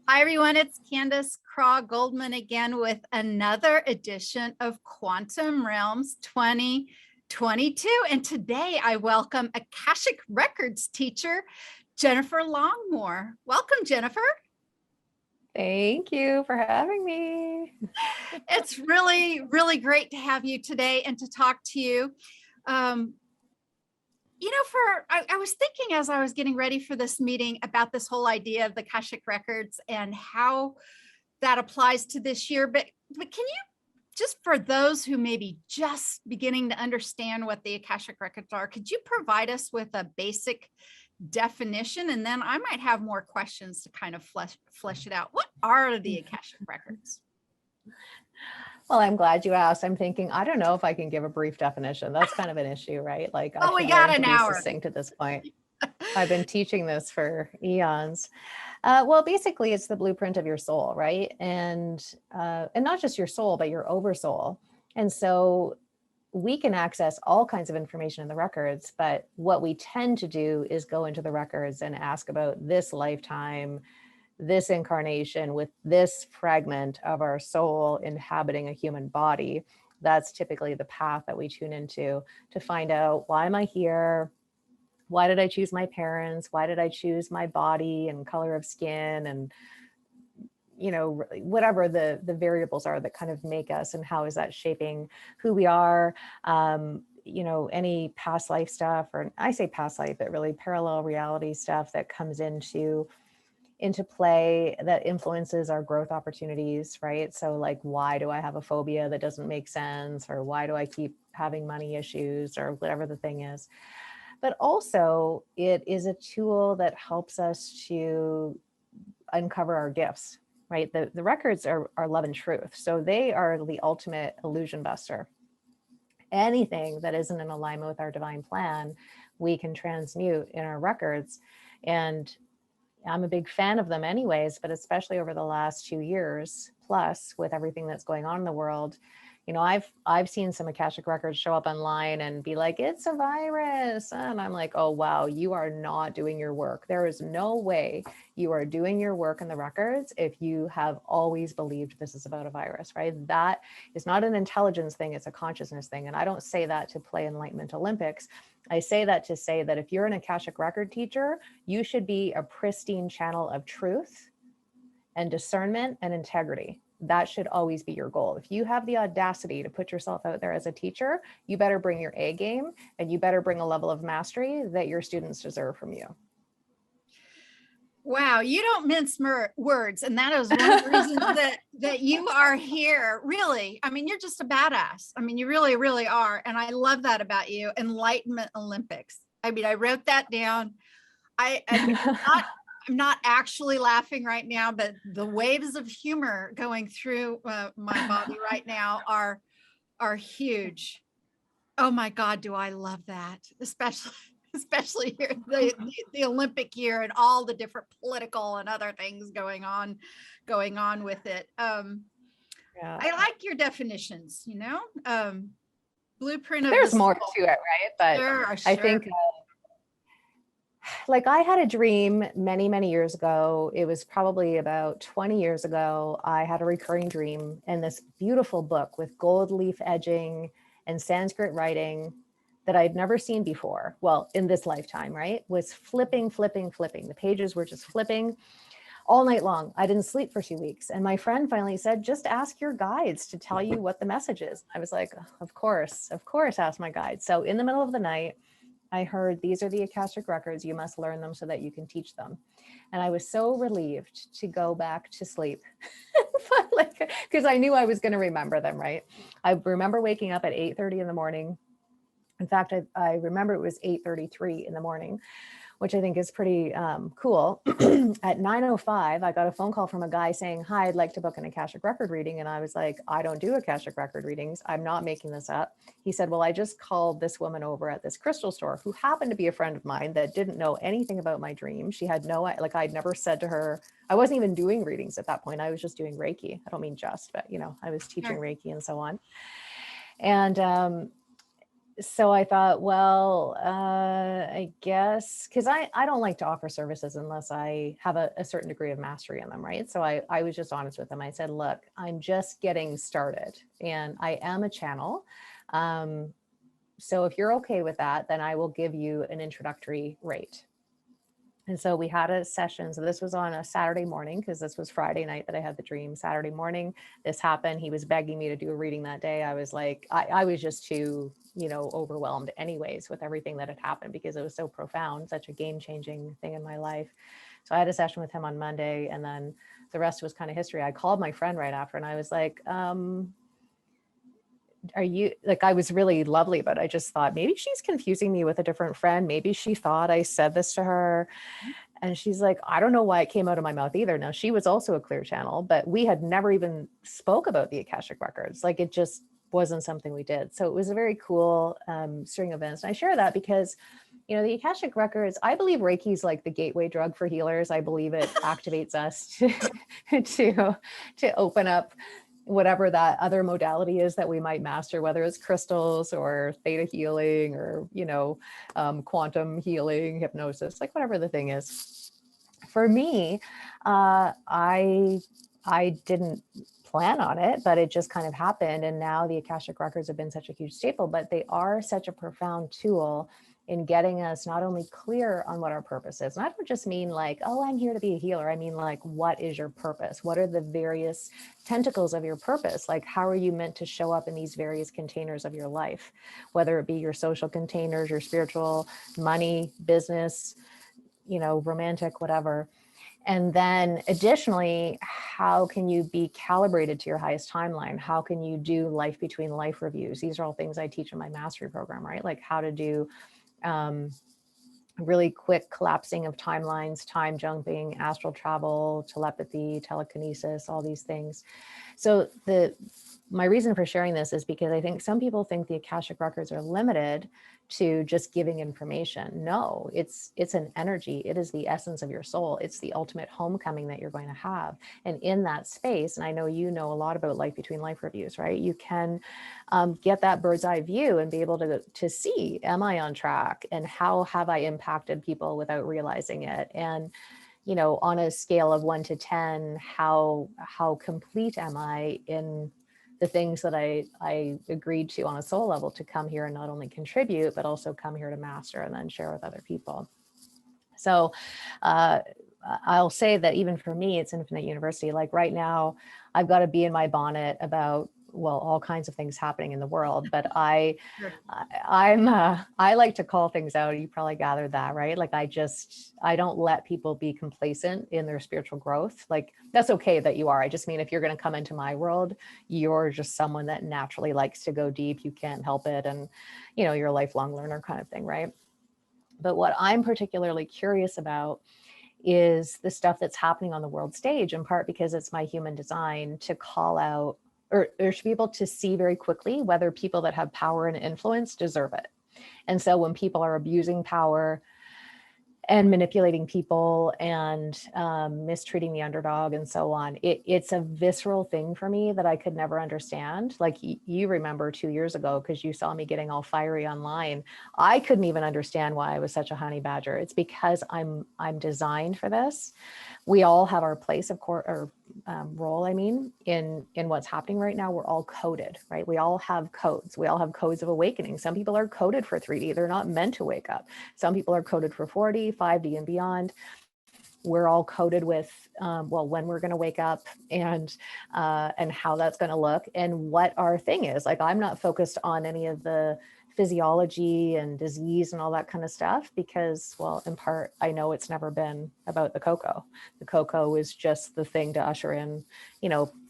Hi, everyone. It's Candace Craw Goldman again with another edition of Quantum Realms 2022. And today I welcome Akashic Records teacher, Jennifer Longmore. Welcome, Jennifer. Thank you for having me. It's really, really great to have you today and to talk to you. I was thinking as I was getting ready for this meeting about this whole idea of the Akashic Records and how that applies to this year. But can you, just for those who may be just beginning to understand what the Akashic Records are, could you provide us with a basic definition? And then I might have more questions to kind of flesh it out. What are the Akashic Records? Well, I'm glad you asked. I'm thinking, I don't know if I can give a brief definition. That's kind of an issue, right? Like, oh, we got an hour. Succinct at this point. I've been teaching this for eons. Well, basically, it's the blueprint of your soul, right? And not just your soul, but your oversoul. And so we can access all kinds of information in the records, but what we tend to do is go into the records and ask about this lifetime, this incarnation with this fragment of our soul inhabiting a human body. That's typically the path that we tune into to find out, why am I here? Why did I choose my parents? Why did I choose my body and color of skin? And, you know, whatever the variables are that kind of make us, and how is that shaping who we are? You know, any past life stuff, or I say past life, but really parallel reality stuff that comes into play that influences our growth opportunities, right? So like, why do I have a phobia that doesn't make sense? Or why do I keep having money issues, or whatever the thing is? But also it is a tool that helps us to uncover our gifts, right? The records are love and truth. So they are the ultimate illusion buster. Anything that isn't in alignment with our divine plan, we can transmute in our records. And I'm a big fan of them anyways, but especially over the last 2 years plus, with everything that's going on in the world, you know, I've seen some Akashic Records show up online and be like, it's a virus. And I'm like, oh, wow, you are not doing your work. There is no way you are doing your work in the records if you have always believed this is about a virus, right? That is not an intelligence thing, it's a consciousness thing. And I don't say that to play Enlightenment Olympics. I say that to say that if you're an Akashic Record teacher, you should be a pristine channel of truth and discernment and integrity. That should always be your goal. If you have the audacity to put yourself out there as a teacher, you better bring your A game, and you better bring a level of mastery that your students deserve from you. Wow, you don't mince words. And that is one of the reasons that you are here. Really, I mean, you're just a badass. I mean, you really, really are. And I love that about you. Enlightenment Olympics. I mean, I wrote that down. I'm not actually laughing right now, but the waves of humor going through my body right now are huge. Oh my God, do I love that, especially here, the Olympic year and all the different political and other things going on with it. Yeah. I like your definitions, you know, blueprint of there's more to it, right? But sure. I think like, I had a dream many years ago. It was probably about 20 years ago. I had a recurring dream, and this beautiful book with gold leaf edging and Sanskrit writing that I'd never seen before. Well, in this lifetime, right? Was flipping. The pages were just flipping all night long. I didn't sleep for 2 weeks. And my friend finally said, just ask your guides to tell you what the message is. I was like, of course, ask my guides. So in the middle of the night, I heard, these are the Akashic Records. You must learn them so that you can teach them. And I was so relieved to go back to sleep, because I knew I was going to remember them, right? I remember waking up at 8:30 in the morning. In fact, I remember it was 8:33 in the morning, which I think is pretty cool. At 9:05, I got a phone call from a guy saying, hi, I'd like to book an Akashic Record reading. And I was like, I don't do Akashic Record readings. I'm not making this up. He said, well, I just called this woman over at this crystal store who happened to be a friend of mine that didn't know anything about my dream. She had no, like, I'd never said to her, I wasn't even doing readings at that point. I was just doing Reiki. I don't mean just, but, you know, I was teaching Reiki and so on. And so I thought, well, I guess, because I don't like to offer services unless I have a certain degree of mastery in them, right? So I was just honest with them. I said, look, I'm just getting started and I am a channel. So if you're okay with that, then I will give you an introductory rate. And so we had a session. So this was on a Saturday morning, because this was Friday night that I had the dream. Saturday morning, this happened. He was begging me to do a reading that day. I was like, I was just too, overwhelmed anyways with everything that had happened, because it was so profound, such a game-changing thing in my life. So I had a session with him on Monday, and then the rest was kind of history. I called my friend right after and I was like, are you, like, I was really lovely, but I just thought maybe she's confusing me with a different friend. Maybe she thought I said this to her. And she's like, I don't know why it came out of my mouth either. Now, she was also a clear channel, but we had never even spoke about the Akashic records. Like, it just wasn't something we did. So it was a very cool string of events. And I share that because, the Akashic records, I believe Reiki is like the gateway drug for healers. I believe it activates us to open up whatever that other modality is that we might master, whether it's crystals or theta healing or, quantum healing, hypnosis, like whatever the thing is. For me, I didn't plan on it, but it just kind of happened. And now the Akashic records have been such a huge staple, but they are such a profound tool in getting us not only clear on what our purpose is. And I don't just mean like, oh, I'm here to be a healer. I mean, like, what is your purpose? What are the various tentacles of your purpose? Like, how are you meant to show up in these various containers of your life, whether it be your social containers, your spiritual, money, business, romantic, whatever. And then additionally, how can you be calibrated to your highest timeline? How can you do life between life reviews? These are all things I teach in my mastery program, right? Like how to do really quick collapsing of timelines, time jumping, astral travel, telepathy, telekinesis, all these things. So my reason for sharing this is because I think some people think the Akashic records are limited to just giving information. No, it's an energy. It is the essence of your soul. It's the ultimate homecoming that you're going to have. And in that space, and I know you know a lot about life between life reviews, right? You can get that bird's eye view and be able to see, am I on track? And how have I impacted people without realizing it? And on a scale of 1 to 10, how complete am I in the things that I agreed to on a soul level to come here and not only contribute, but also come here to master and then share with other people. So I'll say that even for me, it's Infinite University. Like right now, I've got to be in my bonnet about, well, all kinds of things happening in the world, but I like to call things out. You probably gathered that, right? Like I don't let people be complacent in their spiritual growth. Like that's okay that you are. I just mean, if you're going to come into my world, you're just someone that naturally likes to go deep. You can't help it. And, you're a lifelong learner kind of thing, right? But what I'm particularly curious about is the stuff that's happening on the world stage, in part because it's my human design to call out or to be able to see very quickly whether people that have power and influence deserve it. And so when people are abusing power and manipulating people and mistreating the underdog and so on, it's a visceral thing for me that I could never understand. Like you remember 2 years ago, because you saw me getting all fiery online, I couldn't even understand why I was such a honey badger. It's because I'm designed for this. We all have our place, of course, or role, I mean, in what's happening right now. We're all coded, right? We all have codes. We all have codes of awakening. Some people are coded for 3D. They're not meant to wake up. Some people are coded for 4D, 5D and beyond. We're all coded with, when we're going to wake up and how that's going to look and what our thing is. Like, I'm not focused on any of the physiology and disease and all that kind of stuff because, well, in part, I know it's never been about the cocoa. The cocoa is just the thing to usher in,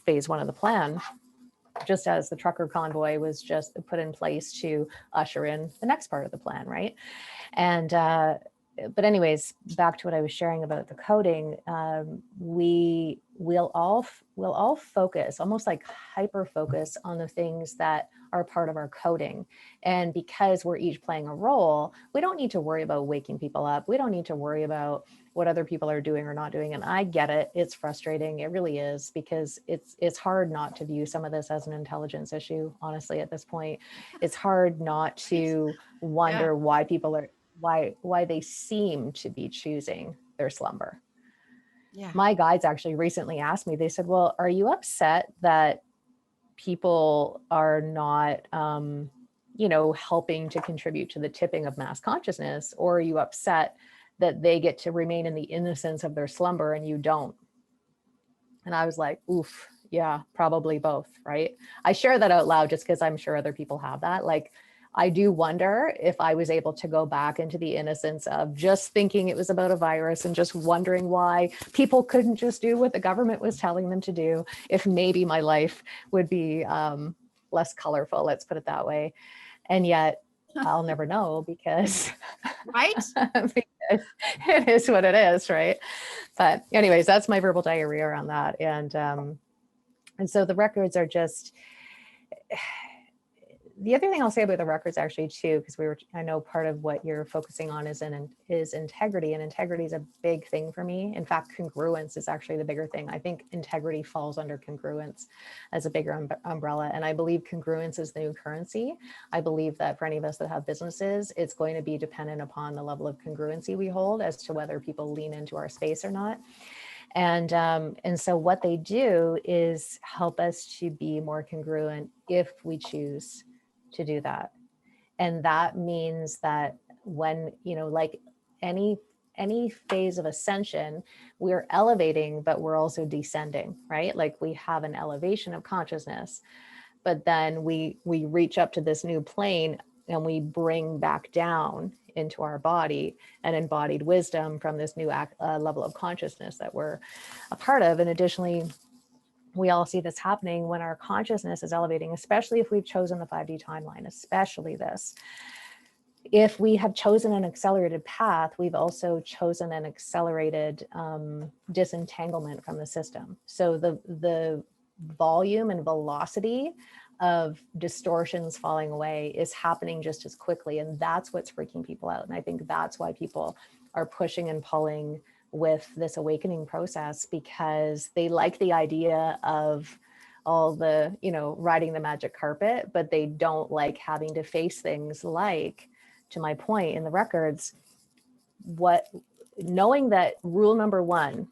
phase 1 of the plan, just as the trucker convoy was just put in place to usher in the next part of the plan, right? And but anyways, back to what I was sharing about the coding. We'll all focus, almost like hyper focus, on the things that are part of our coding. And because we're each playing a role, we don't need to worry about waking people up. We don't need to worry about what other people are doing or not doing. And I get it. It's frustrating. It really is, because it's hard not to view some of this as an intelligence issue. Honestly, at this point, it's hard not to wonder why people are, why they seem to be choosing their slumber. Yeah. My guides actually recently asked me, they said, well, are you upset that people are not, helping to contribute to the tipping of mass consciousness? Or are you upset that they get to remain in the innocence of their slumber and you don't? And I was like, oof, yeah, probably both, right? I share that out loud just because I'm sure other people have that. Like, I do wonder if I was able to go back into the innocence of just thinking it was about a virus and just wondering why people couldn't just do what the government was telling them to do, if maybe my life would be less colorful, let's put it that way. And yet I'll never know, because, Right? because it is what it is, right? But anyways, that's my verbal diarrhea around that. And so the records are just, the other thing I'll say about the records actually too, because I know part of what you're focusing on is integrity, and integrity is a big thing for me. In fact, congruence is actually the bigger thing. I think integrity falls under congruence as a bigger umbrella. And I believe congruence is the new currency. I believe that for any of us that have businesses, it's going to be dependent upon the level of congruency we hold as to whether people lean into our space or not. And so what they do is help us to be more congruent if we choose to do that. And that means that when, like any phase of ascension, we're elevating, but we're also descending, right? Like we have an elevation of consciousness, but then we reach up to this new plane and we bring back down into our body an embodied wisdom from this new level of consciousness that we're a part of. And additionally, we all see this happening when our consciousness is elevating, especially if we've chosen the 5D timeline, especially this. If we have chosen an accelerated path, we've also chosen an accelerated disentanglement from the system. So the volume and velocity of distortions falling away is happening just as quickly. And that's what's freaking people out. And I think that's why people are pushing and pulling with this awakening process, because they like the idea of all the, riding the magic carpet, but they don't like having to face things like, to my point in the records, knowing that rule number one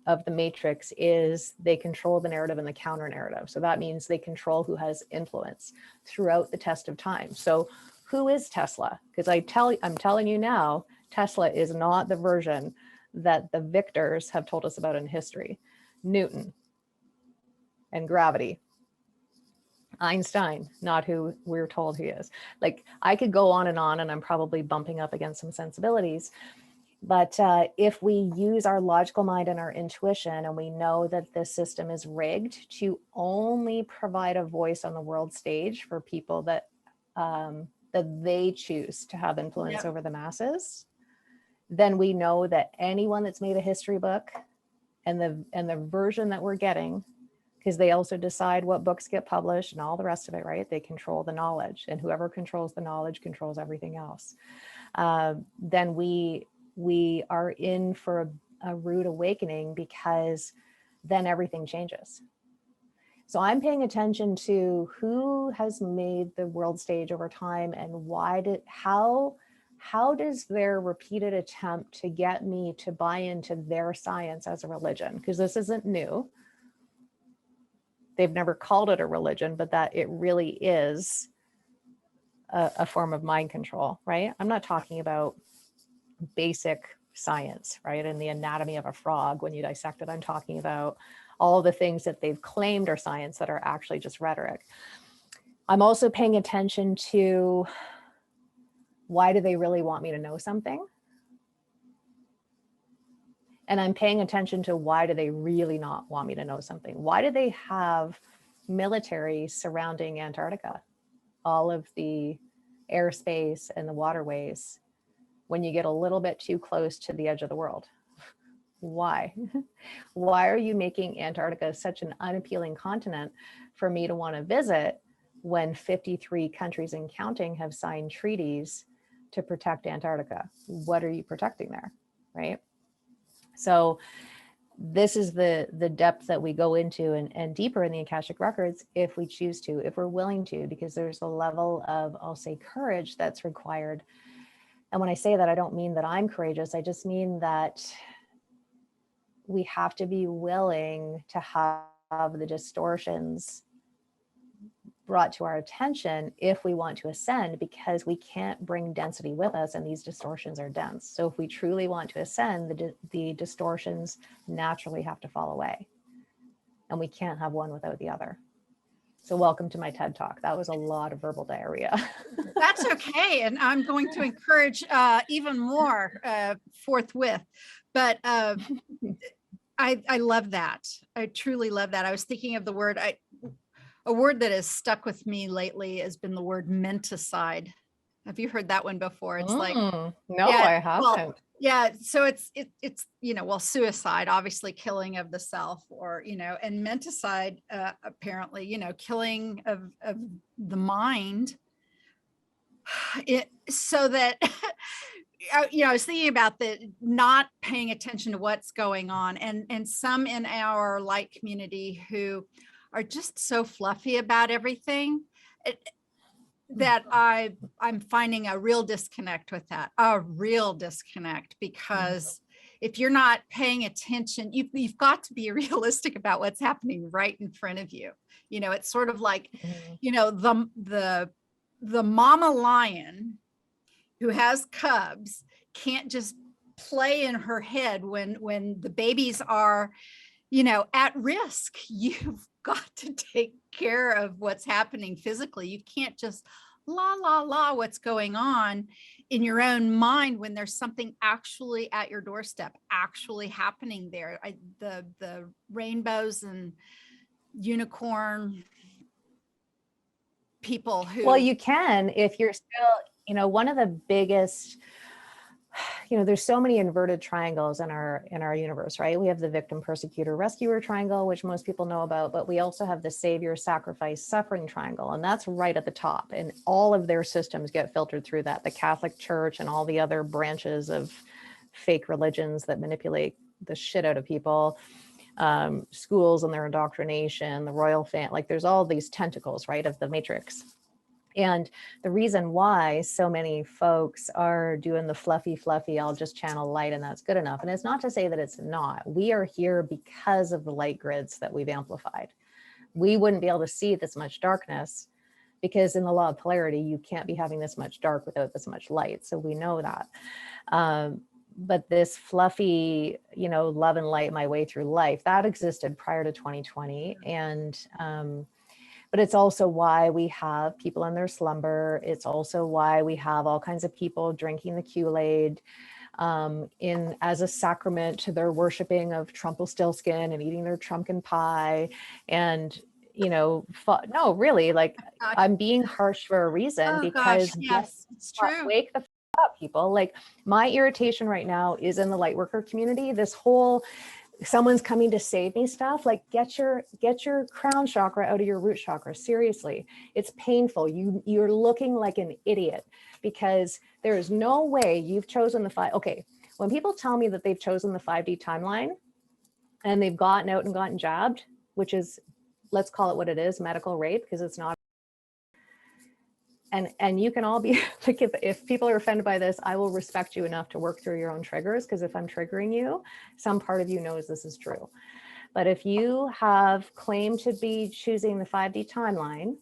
of the matrix is they control the narrative and the counter narrative. So that means they control who has influence throughout the test of time. So who is Tesla? Because I'm telling you now, Tesla is not the version that the victors have told us about in history. Newton and gravity. Einstein, not who we're told he is. Like, I could go on, and I'm probably bumping up against some sensibilities. But if we use our logical mind and our intuition, and we know that this system is rigged to only provide a voice on the world stage for people that they choose to have influence over the masses, then we know that anyone that's made a history book and the version that we're getting, because they also decide what books get published and all the rest of it, right? They control the knowledge, and whoever controls the knowledge controls everything else. Then we are in for a rude awakening, because then everything changes. So I'm paying attention to who has made the world stage over time, and how does their repeated attempt to get me to buy into their science as a religion, because this isn't new. They've never called it a religion, but that it really is a form of mind control, right? I'm not talking about basic science, right? And the anatomy of a frog, when you dissect it, I'm talking about all the things that they've claimed are science that are actually just rhetoric. I'm also paying attention to, why do they really want me to know something? And I'm paying attention to, why do they really not want me to know something? Why do they have military surrounding Antarctica, all of the airspace and the waterways, when you get a little bit too close to the edge of the world? Why? Why are you making Antarctica such an unappealing continent for me to want to visit, when 53 countries and counting have signed treaties to protect Antarctica? What are you protecting there? right? So this is the depth that we go into and deeper in the Akashic records if we choose to, if we're willing to, because there's a level of, I'll say, courage that's required. And when I say that, I don't mean that I'm courageous. I just mean that we have to be willing to have the distortions brought to our attention if we want to ascend, because we can't bring density with us and these distortions are dense. So if we truly want to ascend, the distortions naturally have to fall away, and we can't have one without the other. So welcome to my TED Talk. That was a lot of verbal diarrhea. That's okay. And I'm going to encourage even more forthwith. But I love that. I truly love that. I was thinking of the word, a word that has stuck with me lately has been the word menticide. Have you heard that one before? It's like, no, yeah, I haven't. well, yeah. So it's, well, suicide, obviously killing of the self, or, and menticide, apparently, killing of the mind. So that, I was thinking about the not paying attention to what's going on, and some in our light community who are just so fluffy about everything that I'm finding a real disconnect with that, a real disconnect, because if you're not paying attention, you've got to be realistic about what's happening right in front of you. It's sort of like, the mama lion who has cubs can't just play in her head when the babies are, at risk. You've got to take care of what's happening physically. You can't just la what's going on in your own mind when there's something actually at your doorstep, actually happening there. The rainbows and unicorn people who, well, you can, if you're still, one of the biggest, there's so many inverted triangles in our universe, right? We have the victim, persecutor, rescuer triangle, which most people know about, but we also have the savior, sacrifice, suffering triangle, and that's right at the top. And all of their systems get filtered through that. The Catholic Church and all the other branches of fake religions that manipulate the shit out of people, schools and their indoctrination, the royal family, like there's all these tentacles, right, of the matrix. And the reason why so many folks are doing the fluffy, I'll just channel light and that's good enough. And it's not to say that it's not. We are here because of the light grids that we've amplified. We wouldn't be able to see this much darkness because in the law of polarity, you can't be having this much dark without this much light. So we know that. But this fluffy, love and light my way through life, that existed prior to 2020. And but it's also why we have people in their slumber. It's also why we have all kinds of people drinking the Kool-Aid as a sacrament to their worshiping of Trumpelstiltskin and eating their Trumpkin pie. And, no, really, like I'm being harsh for a reason, because yes, it's true. Wake the up, people. Like my irritation right now is in the light worker community. This whole someone's coming to save me stuff, like get your crown chakra out of your root chakra. Seriously, it's painful. You're looking like an idiot because there is no way you've chosen the okay, when people tell me that they've chosen the 5D timeline and they've gotten out and gotten jabbed, which is, let's call it what it is, medical rape, because it's not. And you can all be like, if people are offended by this, I will respect you enough to work through your own triggers, because if I'm triggering you, some part of you knows this is true. But if you have claimed to be choosing the 5D timeline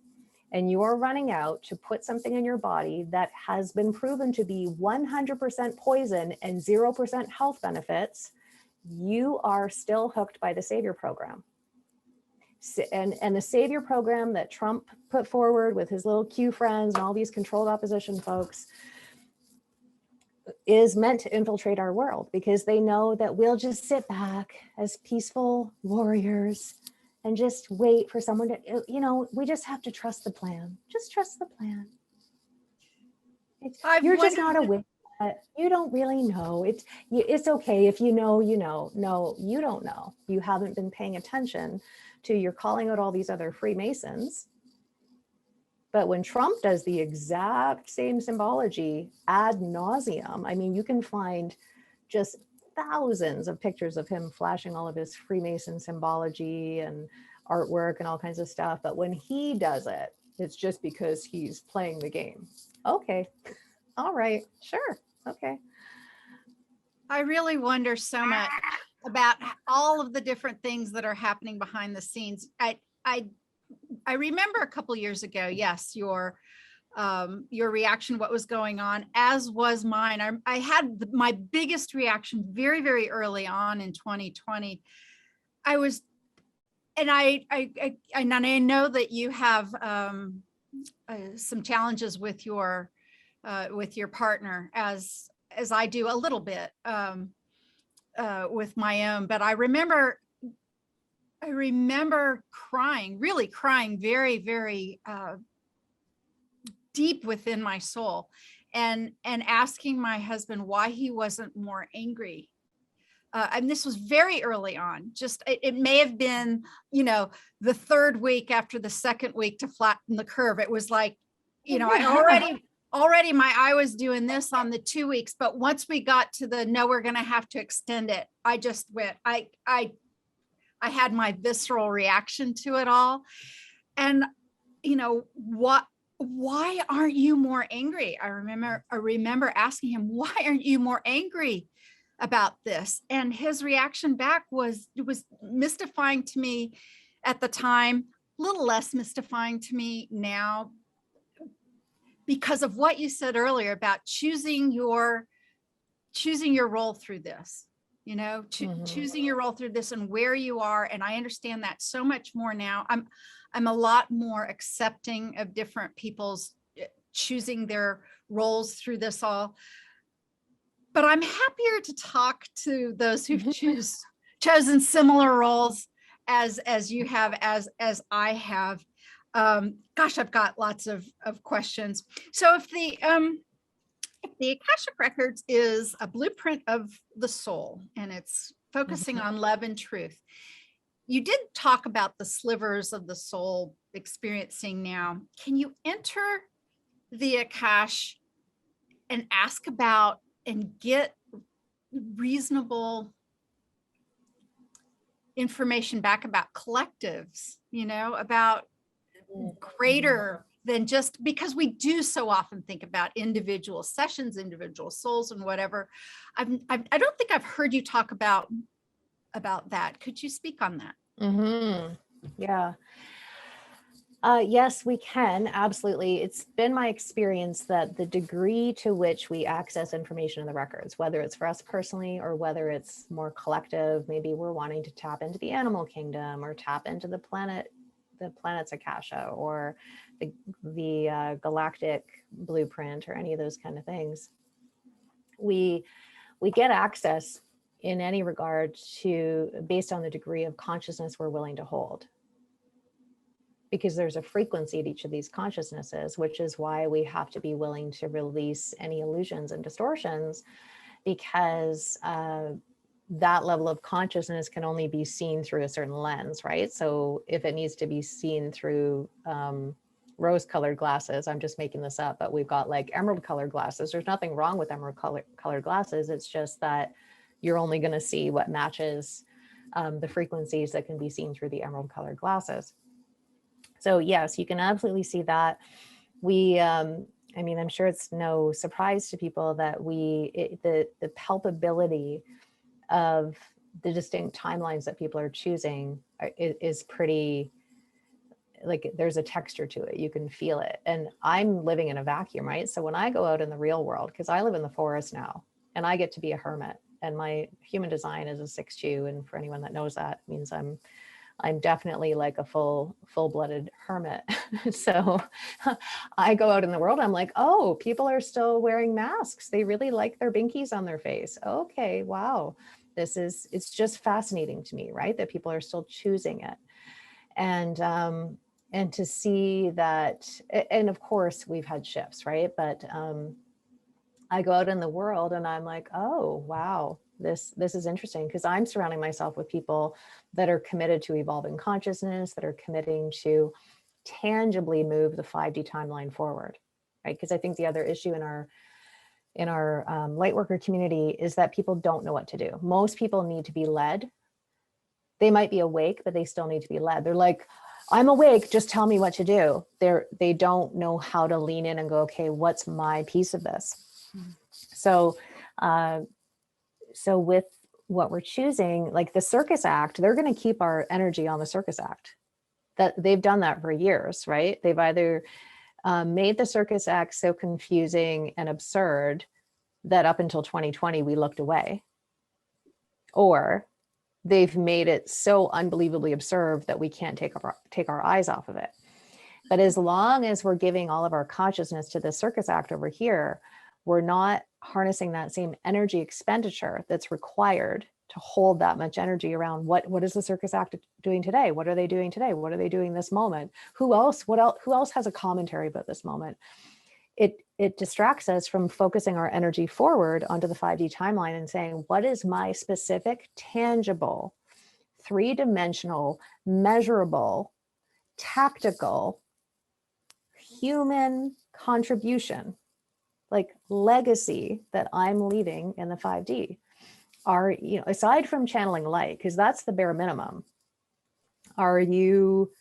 and you are running out to put something in your body that has been proven to be 100% poison and 0% health benefits, you are still hooked by the Savior program. And the Savior program that Trump put forward with his little Q friends and all these controlled opposition folks is meant to infiltrate our world, because they know that we'll just sit back as peaceful warriors and just wait for someone to, we just have to trust the plan. Just trust the plan. You're just not aware. You don't really know. It's okay if you know, No, you don't know. You haven't been paying attention to, you're calling out all these other Freemasons. But when Trump does the exact same symbology ad nauseum, I mean, you can find just thousands of pictures of him flashing all of his Freemason symbology and artwork and all kinds of stuff. But when he does it, it's just because he's playing the game. Okay. All right. Sure. Okay. I really wonder so much about all of the different things that are happening behind the scenes. I remember a couple years ago, yes, your reaction, what was going on, as was mine. I had my biggest reaction very, very early on in 2020. I was, and I know that you have some challenges with your partner, as I do a little bit with my own. But I remember crying, really crying very, very deep within my soul, and asking my husband why he wasn't more angry. And this was very early on. Just it may have been, the third week after the second week to flatten the curve. It was like, I already my eye was doing this on the 2 weeks, but once we got to the no, we're going to have to extend it, I just went, I had my visceral reaction to it all. And why aren't you more angry? I remember asking him, why aren't you more angry about this? And his reaction back was mystifying to me at the time, a little less mystifying to me now, because of what you said earlier about choosing your role through this, choosing your role through this and where you are. And I understand that so much more now. I'm a lot more accepting of different people's choosing their roles through this all. But I'm happier to talk to those who've chosen similar roles as you have, as I have. Gosh, I've got lots of questions. So if the Akashic Records is a blueprint of the soul, and it's focusing on love and truth, you did talk about the slivers of the soul experiencing now. Can you enter the Akash and ask about and get reasonable information back about collectives, about greater than just, because we do so often think about individual sessions, individual souls and whatever. I don't think I've heard you talk about that. Could you speak on that? Yeah. Yes, we can. Absolutely. It's been my experience that the degree to which we access information in the records, whether it's for us personally or whether it's more collective, maybe we're wanting to tap into the animal kingdom or tap into the planet's Akasha or the galactic blueprint or any of those kind of things. We get access in any regard to based on the degree of consciousness we're willing to hold. Because there's a frequency at each of these consciousnesses, which is why we have to be willing to release any illusions and distortions, because that level of consciousness can only be seen through a certain lens, right? So if it needs to be seen through rose-colored glasses, I'm just making this up, but we've got like emerald-colored glasses. There's nothing wrong with emerald-colored glasses. It's just that you're only going to see what matches the frequencies that can be seen through the emerald-colored glasses. So yes, you can absolutely see that. I'm sure it's no surprise to people that the palpability of the distinct timelines that people are choosing is pretty, like there's a texture to it. You can feel it. And I'm living in a vacuum, right? So when I go out in the real world, because I live in the forest now and I get to be a hermit, and my human design is a 6-2. And for anyone that knows that, it means I'm definitely like a full-blooded hermit. So I go out in the world, I'm like, oh, people are still wearing masks. They really like their binkies on their face. Okay, wow. It's just fascinating to me, right? That people are still choosing it. And to see that, and of course we've had shifts, right? But I go out in the world and I'm like, oh, wow. This is interesting, because I'm surrounding myself with people that are committed to evolving consciousness, that are committing to tangibly move the 5D timeline forward, right? Because I think the other issue in in our light worker community is that people don't know what to do. Most people need to be led. They might be awake, but they still need to be led. They're like, I'm awake, just tell me what to do. They don't know how to lean in and go, okay, what's my piece of this? So, so with what we're choosing, like the circus act, they're going to keep our energy on the circus act. That they've done that for years, right? They've either made the circus act so confusing and absurd that up until 2020, we looked away, or they've made it so unbelievably absurd that we can't take our eyes off of it. But as long as we're giving all of our consciousness to the circus act over here, we're not harnessing that same energy expenditure that's required to hold that much energy around what is the circus act doing today? What are they doing today? What are they doing this moment? Who else has a commentary about this moment? It distracts us from focusing our energy forward onto the 5D timeline and saying, what is my specific, tangible, 3-dimensional, measurable, tactical, human contribution, like legacy that I'm leaving in the 5D? Are, you know, aside from channeling light, because that's the bare minimum, are you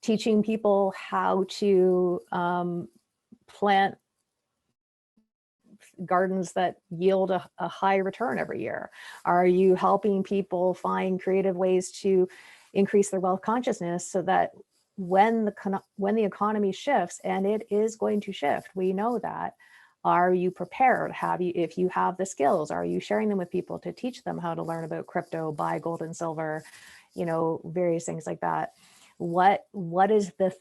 teaching people how to plant gardens that yield a high return every year? Are you helping people find creative ways to increase their wealth consciousness so that when the economy shifts, and it is going to shift, we know that, are you prepared? If you have the skills, are you sharing them with people to teach them how to learn about crypto, buy gold and silver, you know, various things like that? What is the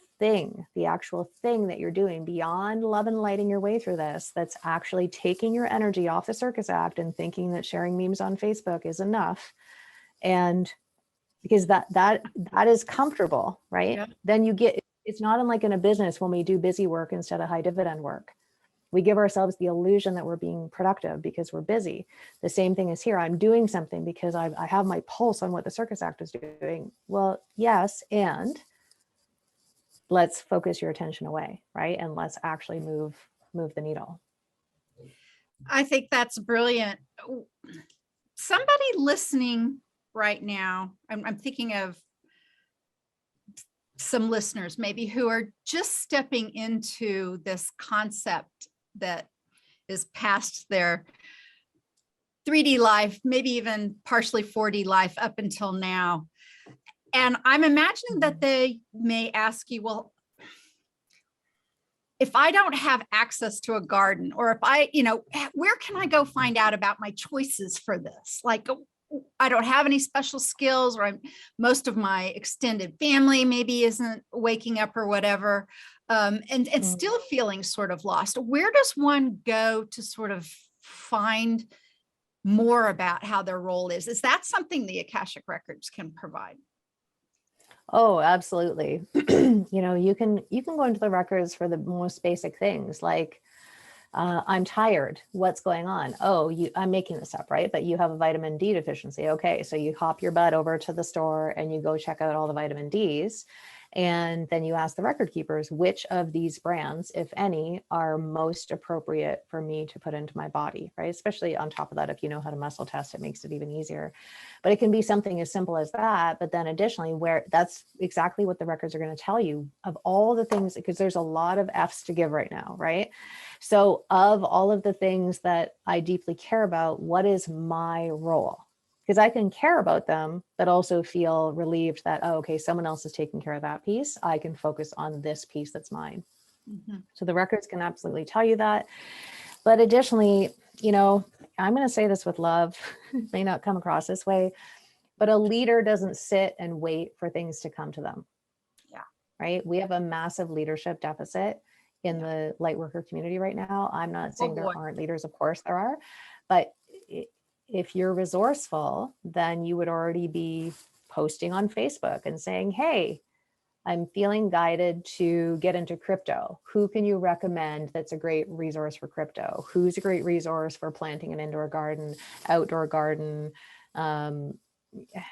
actual thing that you're doing beyond love and lighting your way through this, that's actually taking your energy off the circus act and thinking that sharing memes on Facebook is enough? And because that is comfortable, right? Yeah. Then it's not unlike in a business when we do busy work instead of high dividend work. We give ourselves the illusion that we're being productive because we're busy. The same thing is here. I'm doing something because I have my pulse on what the circus act is doing. Well, yes, and let's focus your attention away, right? And let's actually move the needle. I think that's brilliant. Somebody listening right now, I'm thinking of some listeners maybe who are just stepping into this concept that is past their 3D life, maybe even partially 4D life up until now. And I'm imagining that they may ask you, well, if I don't have access to a garden, or if I, you know, where can I go find out about my choices for this? Like, I don't have any special skills, or most of my extended family maybe isn't waking up or whatever, and still feeling sort of lost. Where does one go to sort of find more about how their role is? Is that something the Akashic Records can provide? Oh, absolutely. You know, you can go into the records for the most basic things, like, I'm tired. What's going on? Oh, I'm making this up, right? But you have a vitamin D deficiency. Okay, so you hop your butt over to the store and you go check out all the vitamin Ds. And then you ask the record keepers, which of these brands, if any, are most appropriate for me to put into my body, right? Especially on top of that, if you know how to muscle test, it makes it even easier. But it can be something as simple as that. But then additionally, where that's exactly what the records are going to tell you of all the things, because there's a lot of F's to give right now, right? So of all of the things that I deeply care about, what is my role? Because I can care about them, but also feel relieved that, oh, okay, someone else is taking care of that piece. I can focus on this piece that's mine. Mm-hmm. So the records can absolutely tell you that. But additionally, you know, I'm going to say this with love, it may not come across this way, but a leader doesn't sit and wait for things to come to them. Yeah. Right. We have a massive leadership deficit in the light worker community right now. I'm not saying there aren't leaders, of course there are, but if you're resourceful, then you would already be posting on Facebook and saying, hey, I'm feeling guided to get into crypto. Who can you recommend that's a great resource for crypto? Who's a great resource for planting an indoor garden, outdoor garden,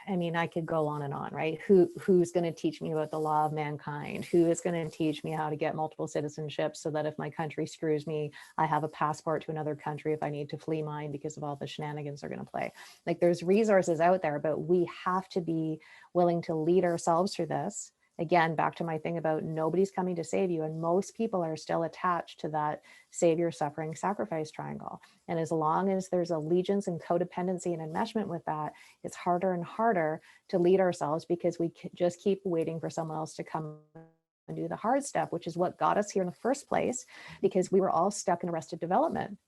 I mean, I could go on and on, right? Who's going to teach me about the law of mankind? Who is going to teach me how to get multiple citizenship so that if my country screws me, I have a passport to another country if I need to flee mine because of all the shenanigans they're going to play. Like, there's resources out there, but we have to be willing to lead ourselves through this. Again, back to my thing about nobody's coming to save you. And most people are still attached to that savior, suffering, sacrifice triangle. And as long as there's allegiance and codependency and enmeshment with that, it's harder and harder to lead ourselves because we just keep waiting for someone else to come and do the hard step, which is what got us here in the first place, because we were all stuck in arrested development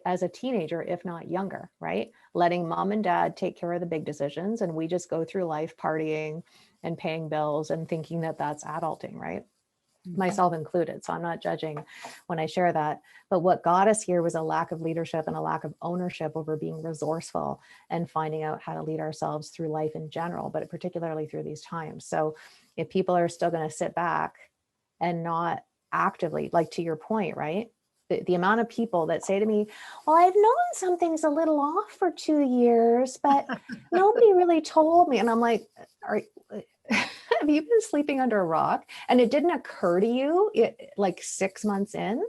as a teenager, if not younger, right? Letting mom and dad take care of the big decisions. And we just go through life partying and paying bills and thinking that that's adulting, right? Myself included. So I'm not judging when I share that. But what got us here was a lack of leadership and a lack of ownership over being resourceful and finding out how to lead ourselves through life in general, but particularly through these times. So if people are still going to sit back and not actively, like to your point, right? The amount of people that say to me, well, I've known something's a little off for 2 years, but nobody really told me. And I'm like, have you been sleeping under a rock? And it didn't occur to you like 6 months in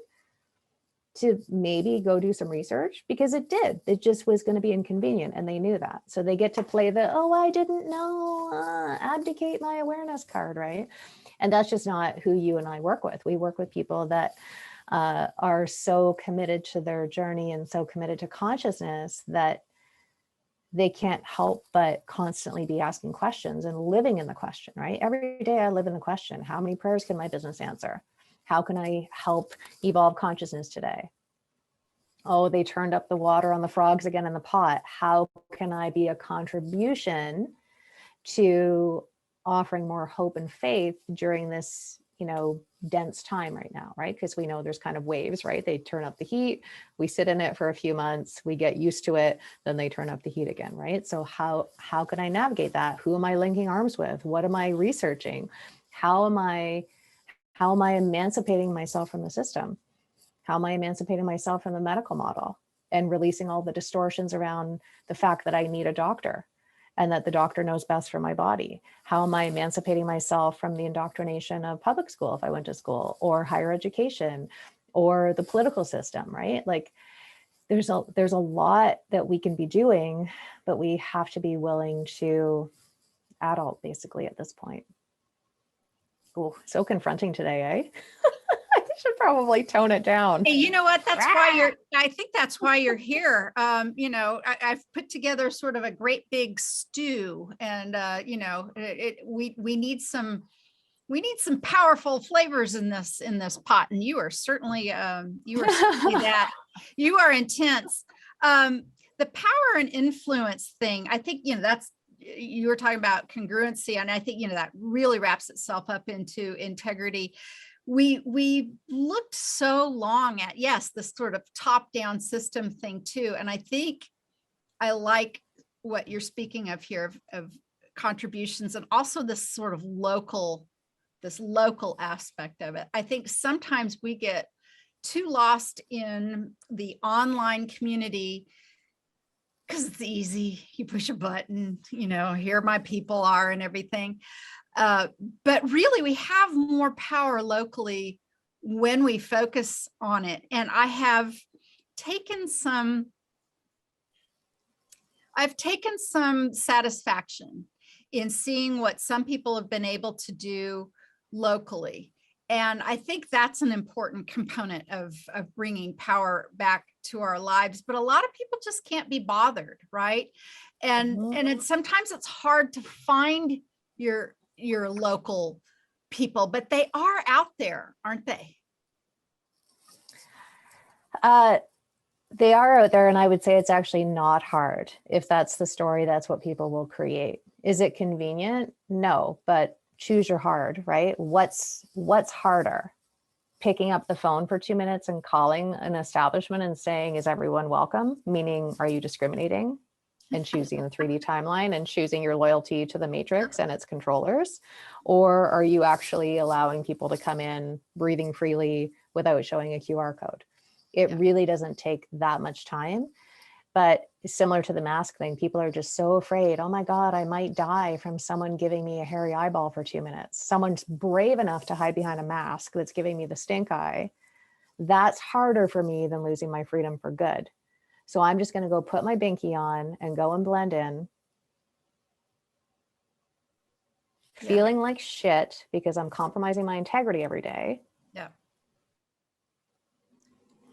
to maybe go do some research? Because it did. It just was going to be inconvenient. And they knew that. So they get to play the, oh, I didn't know, abdicate my awareness card, right? And that's just not who you and I work with. We work with people that are so committed to their journey and so committed to consciousness that they can't help but constantly be asking questions and living in the question, right? Every day I live in the question. How many prayers can my business answer? How can I help evolve consciousness today? Oh, they turned up the water on the frogs again in the pot. How can I be a contribution to offering more hope and faith during this, dense time right now, right? Because we know there's kind of waves, right? They turn up the heat, we sit in it for a few months, we get used to it, then they turn up the heat again, right? So how can I navigate that? Who am I linking arms with? What am I researching? How am I emancipating myself from the system? How am I emancipating myself from the medical model and releasing all the distortions around the fact that I need a doctor and that the doctor knows best for my body? How am I emancipating myself from the indoctrination of public school if I went to school, or higher education, or the political system, right? Like there's a lot that we can be doing, but we have to be willing to adult basically at this point. Oh, so confronting today, eh? I should probably tone it down. Hey, you know what? I think that's why you're here. I've put together sort of a great big stew, and we need some powerful flavors in this pot, and you are certainly that. You are intense. The power and influence thing, I think, that's, you were talking about congruency, and I think, that really wraps itself up into integrity. We looked so long at, yes, this sort of top-down system thing too. And I think I like what you're speaking of here of contributions, and also this sort of local aspect of it. I think sometimes we get too lost in the online community because it's easy. You push a button, here my people are and everything. But really, we have more power locally when we focus on it. And I've taken some satisfaction in seeing what some people have been able to do locally. And I think that's an important component of bringing power back to our lives. But a lot of people just can't be bothered, right? And sometimes it's hard to find your local people, but they are out there, aren't they? They are out there, and I would say it's actually not hard. If that's the story, that's what people will create. Is it convenient? No, but choose your hard, right? What's harder? Picking up the phone for 2 minutes and calling an establishment and saying, is everyone welcome? Meaning, are you discriminating? And choosing the 3D timeline and choosing your loyalty to the matrix and its controllers? Or are you actually allowing people to come in breathing freely without showing a QR code? It really doesn't take that much time. But similar to the mask thing. People are just so afraid. Oh my God, I might die from someone giving me a hairy eyeball for 2 minutes. Someone's brave enough to hide behind a mask that's giving me the stink eye. That's harder for me than losing my freedom for good. So I'm just going to go put my binky on and go and blend in, feeling like shit because I'm compromising my integrity every day. Yeah.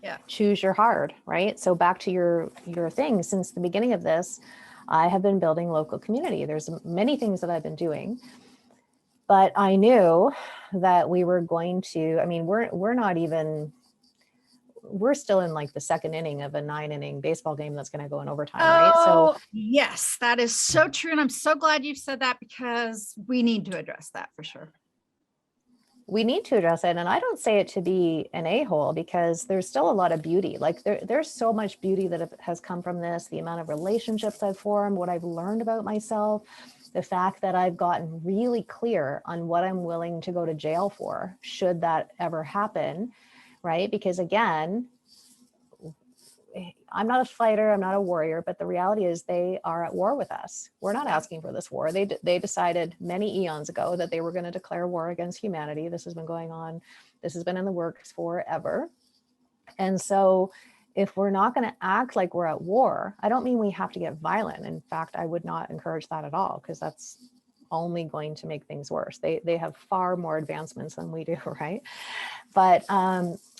Yeah. Choose your hard, right? So back to your thing, since the beginning of this, I have been building local community. There's many things that I've been doing, but I knew that we were going to, I mean, we're still in like the second inning of a 9-inning baseball game that's going to go in overtime, right? So yes, that is so true. And I'm so glad you've said that, because we need to address that for sure. We need to address it. And I don't say it to be an a-hole, because there's still a lot of beauty. Like there's so much beauty that has come from this, the amount of relationships I've formed, what I've learned about myself, the fact that I've gotten really clear on what I'm willing to go to jail for, should that ever happen, right? Because again, I'm not a fighter, I'm not a warrior, but the reality is they are at war with us. We're not asking for this war. They decided many eons ago that they were going to declare war against humanity. This has been going on. This has been in the works forever. And so if we're not going to act like we're at war, I don't mean we have to get violent. In fact, I would not encourage that at all, because that's only going to make things worse. They have far more advancements than we do, right? But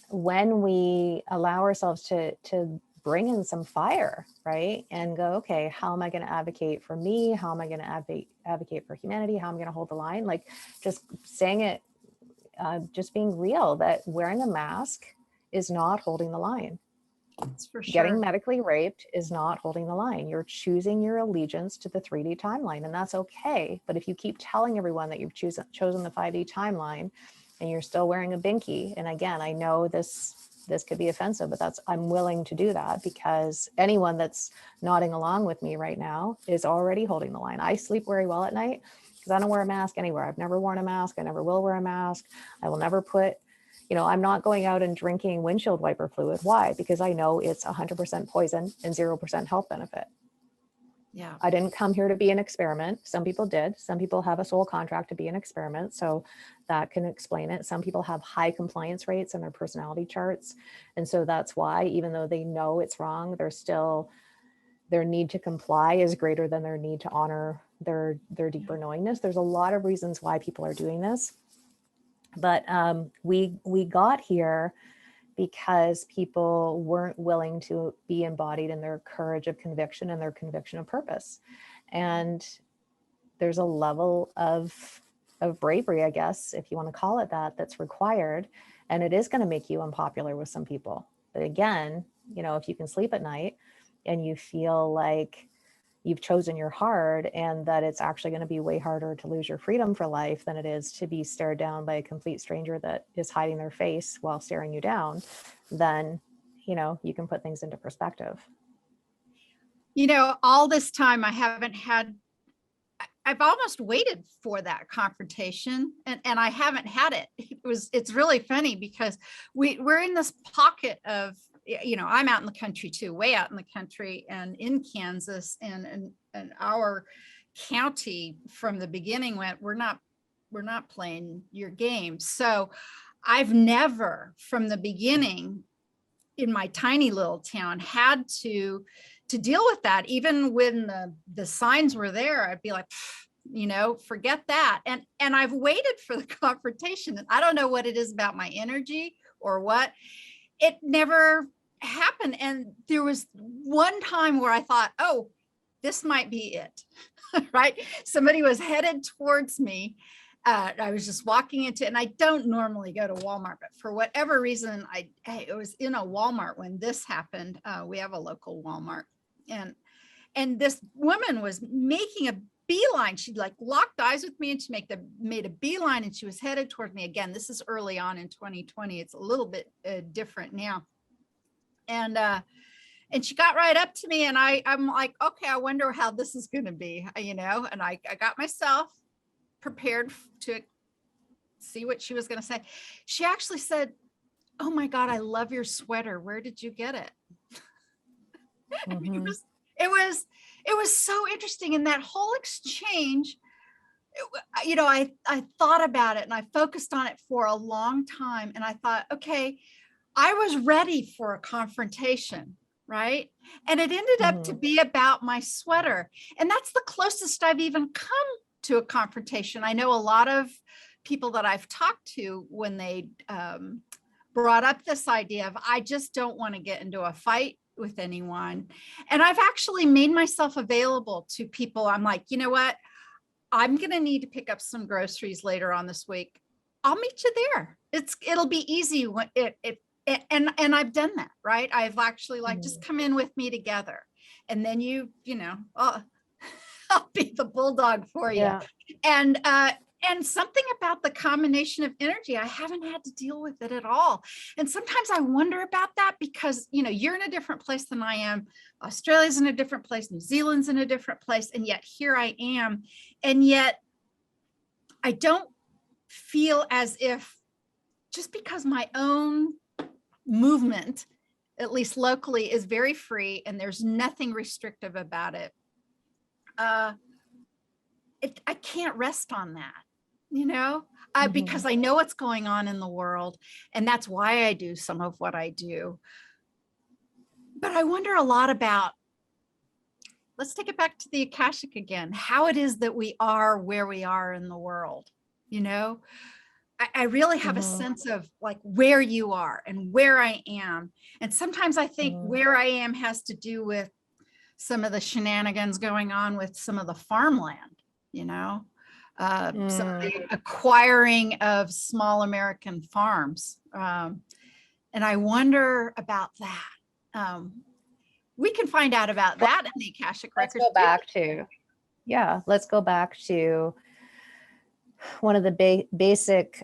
when we allow ourselves to bring in some fire, right? And go, okay, how am I going to advocate for me? How am I going to advocate for humanity? How am I going to hold the line? Like just saying it, just being real, that wearing a mask is not holding the line. That's for sure. Getting medically raped is not holding the line. You're choosing your allegiance to the 3D timeline, and that's okay. But if you keep telling everyone that you've chosen the 5D timeline and you're still wearing a binky, and again, I know this could be offensive, but I'm willing to do that, because anyone that's nodding along with me right now is already holding the line. I sleep very well at night because I don't wear a mask anywhere. I've never worn a mask. I never will wear a mask. I will never put, I'm not going out and drinking windshield wiper fluid. Why? Because I know it's 100% poison and 0% health benefit. Yeah. I didn't come here to be an experiment. Some people did. Some people have a soul contract to be an experiment. So that can explain it. Some people have high compliance rates in their personality charts. And so that's why, even though they know it's wrong, their need to comply is greater than their need to honor their deeper knowingness. There's a lot of reasons why people are doing this. But we got here because people weren't willing to be embodied in their courage of conviction and their conviction of purpose. And there's a level of bravery, I guess, if you want to call it that, that's required. And it is going to make you unpopular with some people. But again, if you can sleep at night and you feel like you've chosen your hard, and that it's actually going to be way harder to lose your freedom for life than it is to be stared down by a complete stranger that is hiding their face while staring you down, then, you can put things into perspective. All this time I've almost waited for that confrontation, and I haven't had it. It's really funny because we're in this pocket of, I'm out in the country too, way out in the country, and in Kansas, and our county from the beginning went, we're not playing your game. So I've never from the beginning in my tiny little town had to deal with that. Even when the signs were there, I'd be like, forget that. And I've waited for the confrontation, and I don't know what it is about my energy or what. It never happened. And there was one time where I thought, oh, this might be it. Right? Somebody was headed towards me. I was just walking into, and I don't normally go to Walmart, but for whatever reason, I was in a Walmart when this happened. We have a local Walmart, and this woman was making a beeline. She'd like locked eyes with me, and she made a beeline, and she was headed toward me. Again, this is early on in 2020. It's a little bit different now. And she got right up to me, and I'm like, okay, I wonder how this is going to be, and I got myself prepared to see what she was going to say. She actually said, "Oh my God, I love your sweater. Where did you get it?" Mm-hmm. it was so interesting in that whole exchange. I thought about it and I focused on it for a long time. And I thought, okay, I was ready for a confrontation, right? And it ended up to be about my sweater. And that's the closest I've even come to a confrontation. I know a lot of people that I've talked to when they brought up this idea of, I just don't want to get into a fight with anyone. And I've actually made myself available to people. I'm like, you know what? I'm going to need to pick up some groceries later on this week. I'll meet you there. It'll be easy when and I've done that, right? I've actually like, just come in with me together. And then I'll be the bulldog for you. Yeah. And something about the combination of energy, I haven't had to deal with it at all. And sometimes I wonder about that because, you're in a different place than I am. Australia's in a different place. New Zealand's in a different place. And yet here I am. And yet I don't feel as if, just because my own movement, at least locally, is very free and there's nothing restrictive about it, I can't rest on that. Because I know what's going on in the world, and that's why I do some of what I do. But I wonder a lot about, let's take it back to the akashic again, how it is that we are where we are in the world. I really have a sense of like where you are and where I am. And sometimes I think where I am has to do with some of the shenanigans going on with some of the farmland, some of the acquiring of small American farms. And I wonder about that. We can find out about that in the Akashic Records. Let's go back to one of the basic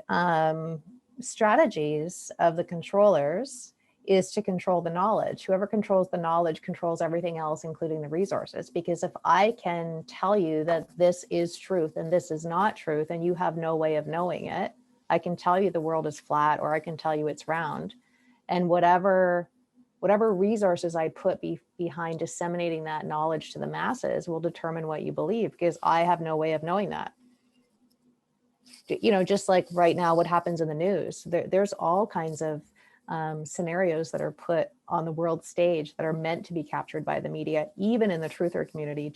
strategies of the controllers is to control the knowledge. Whoever controls the knowledge controls everything else, including the resources. Because if I can tell you that this is truth and this is not truth, and you have no way of knowing it, I can tell you the world is flat, or I can tell you it's round. And whatever resources I put behind disseminating that knowledge to the masses will determine what you believe, because I have no way of knowing that. Just like right now, what happens in the news, there's all kinds of scenarios that are put on the world stage that are meant to be captured by the media, even in the truther community,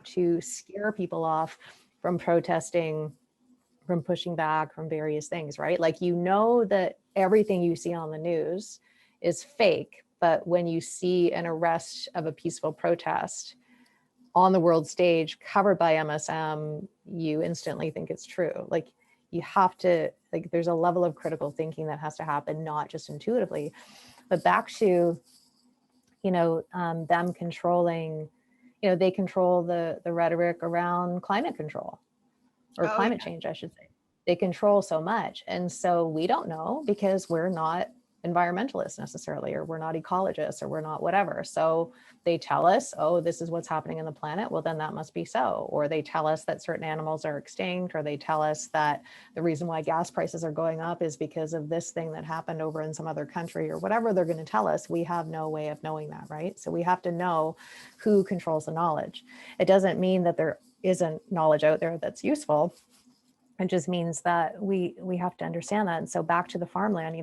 to scare people off from protesting, from pushing back, from various things, right? Like, that everything you see on the news is fake, but when you see an arrest of a peaceful protest on the world stage covered by MSM, you instantly think it's true. Like, you have to, there's a level of critical thinking that has to happen, not just intuitively. But back to, them controlling, they control the rhetoric around climate control, or climate change, I should say. They control so much. And so we don't know, because we're not environmentalists necessarily, or we're not ecologists, or we're not whatever. So they tell us, oh, this is what's happening in the planet. Well, then that must be so. Or they tell us that certain animals are extinct, or they tell us that the reason why gas prices are going up is because of this thing that happened over in some other country, or whatever they're going to tell us. We have no way of knowing that, right? So we have to know who controls the knowledge. It doesn't mean that there isn't knowledge out there that's useful. It just means that we have to understand that. And so back to the farmland,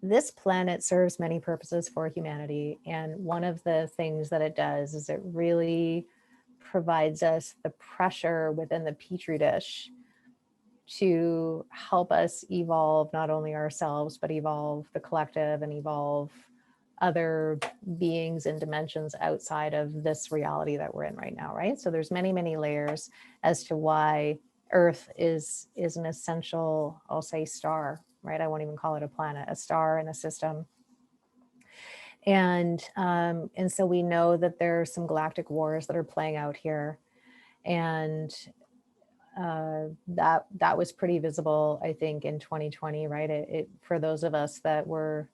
this planet serves many purposes for humanity. And one of the things that it does is it really provides us the pressure within the petri dish to help us evolve not only ourselves, but evolve the collective and evolve other beings and dimensions outside of this reality that we're in right now, right? So there's many, many layers as to why Earth is an essential, I'll say, star, right? I won't even call it a planet, a star in a system. And so we know that there are some galactic wars that are playing out here. And that was pretty visible, I think, in 2020, right? It for those of us that were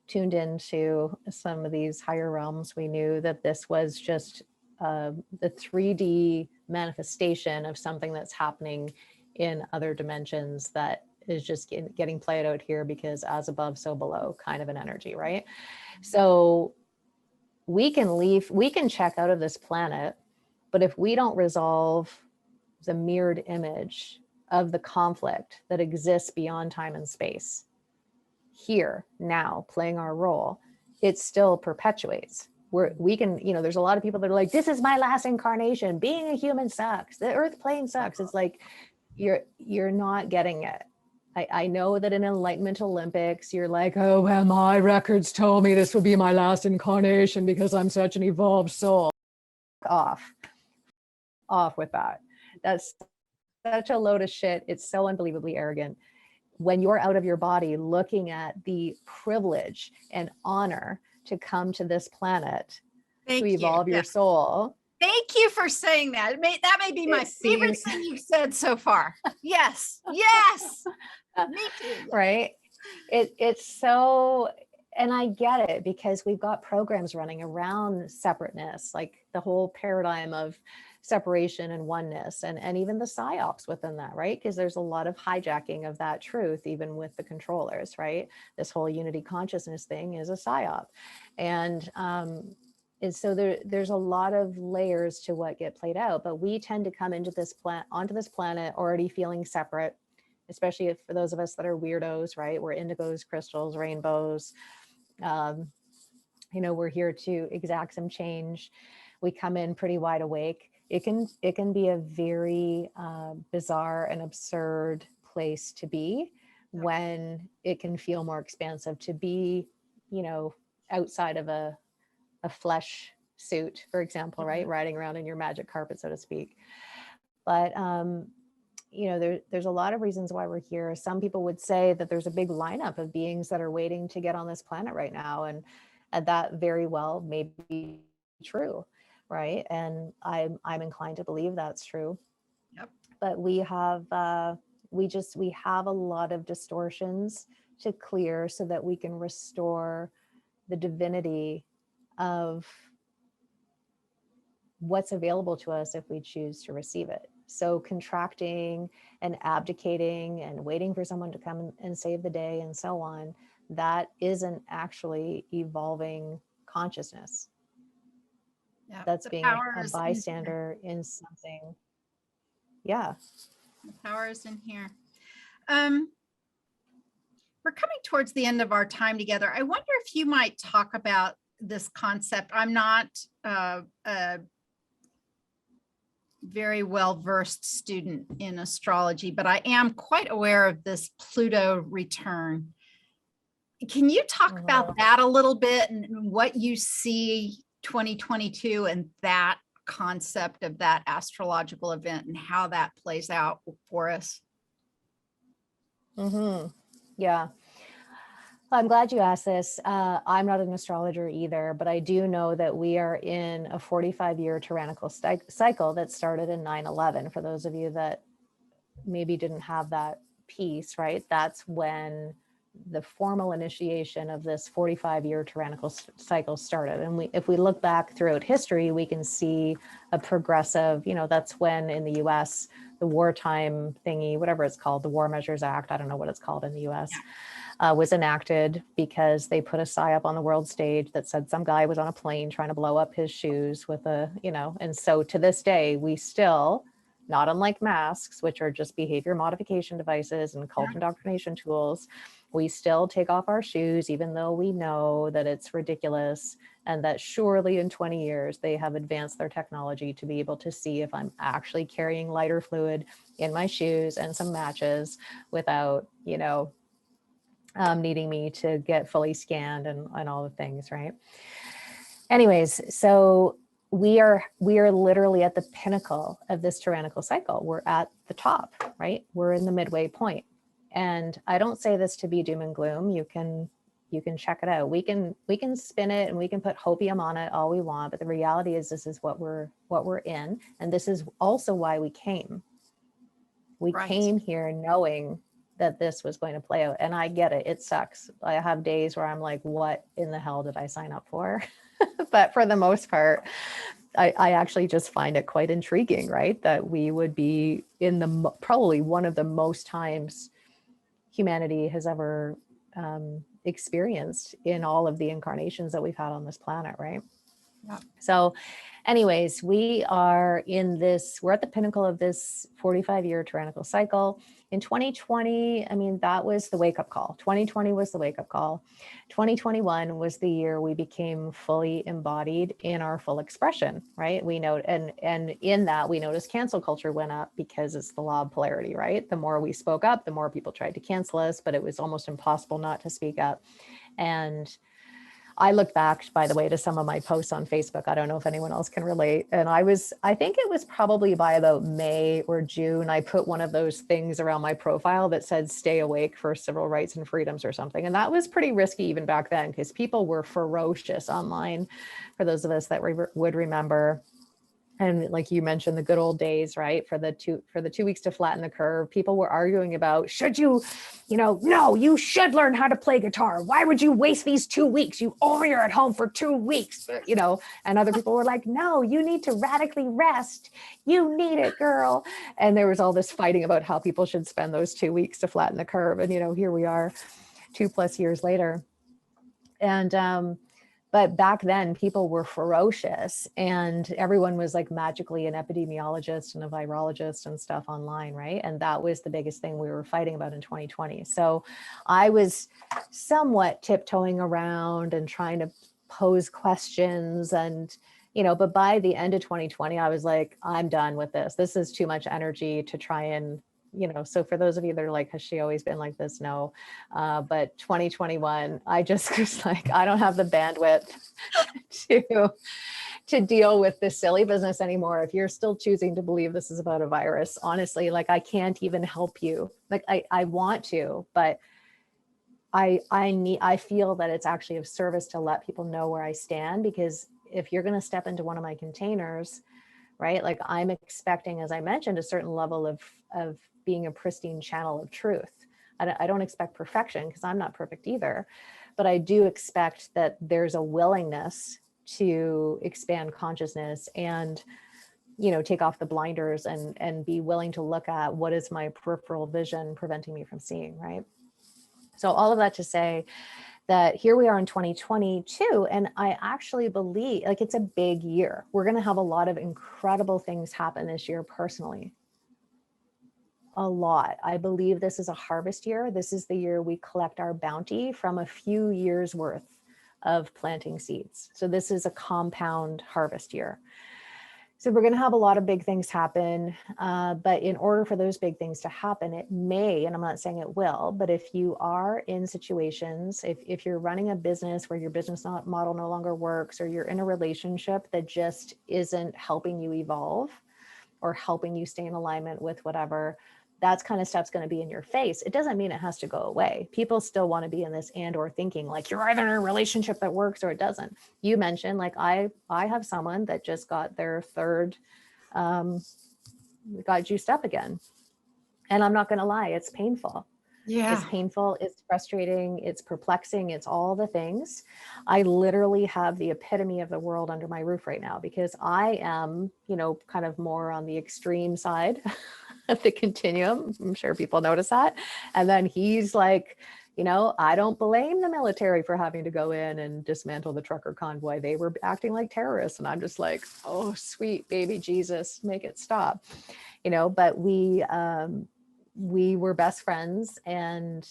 tuned into some of these higher realms, we knew that this was just the 3D manifestation of something that's happening in other dimensions that is just getting played out here, because as above, so below kind of an energy, right? So we can leave, we can check out of this planet, but if we don't resolve the mirrored image of the conflict that exists beyond time and space, here, now, playing our role, it still perpetuates. We can, there's a lot of people that are like, this is my last incarnation. Being a human sucks. The earth plane sucks. It's like, you're not getting it. I know that in Enlightenment Olympics, you're like, oh, well, my records told me this would be my last incarnation because I'm such an evolved soul. Off with that. That's such a load of shit. It's so unbelievably arrogant. When you're out of your body, looking at the privilege and honor to come to this planet to evolve your soul. Thank you for saying that. That may be my favorite thing you've said so far. Yes. Yes. Me too. Right. It's so, and I get it, because we've got programs running around separateness, like the whole paradigm of separation and oneness, and even the psyops within that, right? Because there's a lot of hijacking of that truth, even with the controllers, right? This whole unity consciousness thing is a psyop. And so there's a lot of layers to what get played out, but we tend to come into onto this planet already feeling separate, especially for those of us that are weirdos, right? We're indigos, crystals, rainbows. We're here to exact some change. We come in pretty wide awake. It can be a very bizarre and absurd place to be, when it can feel more expansive to be, outside of a flesh suit, for example, right? Riding around in your magic carpet, so to speak. But there's a lot of reasons why we're here. Some people would say that there's a big lineup of beings that are waiting to get on this planet right now, and that very well may be true, right? And I'm inclined to believe that's true. Yep. But we have a lot of distortions to clear, so that we can restore the divinity of what's available to us if we choose to receive it. So contracting and abdicating and waiting for someone to come and save the day and so on, that isn't actually evolving consciousness. Yeah, that's being a bystander in something. Yeah. The power is in here. We're coming towards the end of our time together. I wonder if you might talk about this concept. I'm not a very well-versed student in astrology, but I am quite aware of this Pluto return. Can you talk about that a little bit, and what you see 2022 and that concept of that astrological event and how that plays out for us? Yeah. I'm glad you asked this. I'm not an astrologer either, but I do know that we are in a 45-year tyrannical cycle that started in 9/11. For those of you that maybe didn't have that piece, right? That's when the formal initiation of this 45-year tyrannical cycle started. And if we look back throughout history, we can see a progressive, that's when in the US, the wartime thingy, whatever it's called, the War Measures Act, I don't know what it's called in the US, was enacted because they put a psyop on the world stage that said some guy was on a plane trying to blow up his shoes with and so to this day, we still, not unlike masks, which are just behavior modification devices and cult indoctrination tools, we still take off our shoes, even though we know that it's ridiculous and that surely in 20 years they have advanced their technology to be able to see if I'm actually carrying lighter fluid in my shoes and some matches without, needing me to get fully scanned and all the things, right? Anyways, so we are literally at the pinnacle of this tyrannical cycle. We're at the top, right? We're in the midway point. And I don't say this to be doom and gloom. You can check it out. We can spin it and we can put hopium on it all we want, but the reality is this is what we're in. And this is also why we came. We came here knowing that this was going to play out. And I get it. It sucks. I have days where I'm like, what in the hell did I sign up for? But for the most part, I actually just find it quite intriguing, right? That we would be in probably one of the most times humanity has ever experienced in all of the incarnations that we've had on this planet, right? Yeah. So anyways, we're at the pinnacle of this 45-year tyrannical cycle. In 2020, I mean, that was the wake-up call. 2020 was the wake-up call. 2021 was the year we became fully embodied in our full expression, right? We know, and in that we noticed cancel culture went up because it's the law of polarity, right? The more we spoke up, the more people tried to cancel us, but it was almost impossible not to speak up. And I look back, by the way, to some of my posts on Facebook. I don't know if anyone else can relate. And I think it was probably by about May or June, I put one of those things around my profile that said, stay awake for civil rights and freedoms or something. And that was pretty risky even back then, because people were ferocious online, for those of us that would remember. And like you mentioned, the good old days, right? For the 2 weeks to flatten the curve, people were arguing about, should you, no, you should learn how to play guitar. Why would you waste these 2 weeks? You only are at home for 2 weeks, and other people were like, no, you need to radically rest. You need it, girl. And there was all this fighting about how people should spend those 2 weeks to flatten the curve. And, here we are 2+ years later. And, but back then people were ferocious, and everyone was like magically an epidemiologist and a virologist and stuff online, right? And that was the biggest thing we were fighting about in 2020. So I was somewhat tiptoeing around and trying to pose questions, and but by the end of 2020, I was like, I'm done with this. This is too much energy to try and so for those of you that are like, has she always been like this? No. But 2021, I just was like, I don't have the bandwidth to deal with this silly business anymore. If you're still choosing to believe this is about a virus, honestly, like I can't even help you. Like I want to, but I feel that it's actually of service to let people know where I stand, because if you're going to step into one of my containers, right? Like I'm expecting, as I mentioned, a certain level of being a pristine channel of truth. I don't expect perfection, because I'm not perfect either, but I do expect that there's a willingness to expand consciousness and, take off the blinders and be willing to look at what is my peripheral vision preventing me from seeing, right? So all of that to say that here we are in 2022, and I actually believe like it's a big year. We're going to have a lot of incredible things happen this year personally. A lot. I believe this is a harvest year. This is the year we collect our bounty from a few years worth of planting seeds. So this is a compound harvest year. So we're going to have a lot of big things happen, but in order for those big things to happen, it may, and I'm not saying it will, but if you are in situations, if you're running a business where your business model no longer works, or you're in a relationship that just isn't helping you evolve or helping you stay in alignment with whatever, that's kind of stuff's going to be in your face. It doesn't mean it has to go away. People still want to be in this and or thinking like you're either in a relationship that works or it doesn't. You mentioned like I have someone that just got their third, got juiced up again. And I'm not going to lie, it's painful. Yeah. It's painful. It's frustrating. It's perplexing. It's all the things. I literally have the epitome of the world under my roof right now, because I am, kind of more on the extreme side of the continuum. I'm sure people notice that. And then he's like, I don't blame the military for having to go in and dismantle the trucker convoy. They were acting like terrorists. And I'm just like, oh, sweet baby Jesus, make it stop. But we were best friends and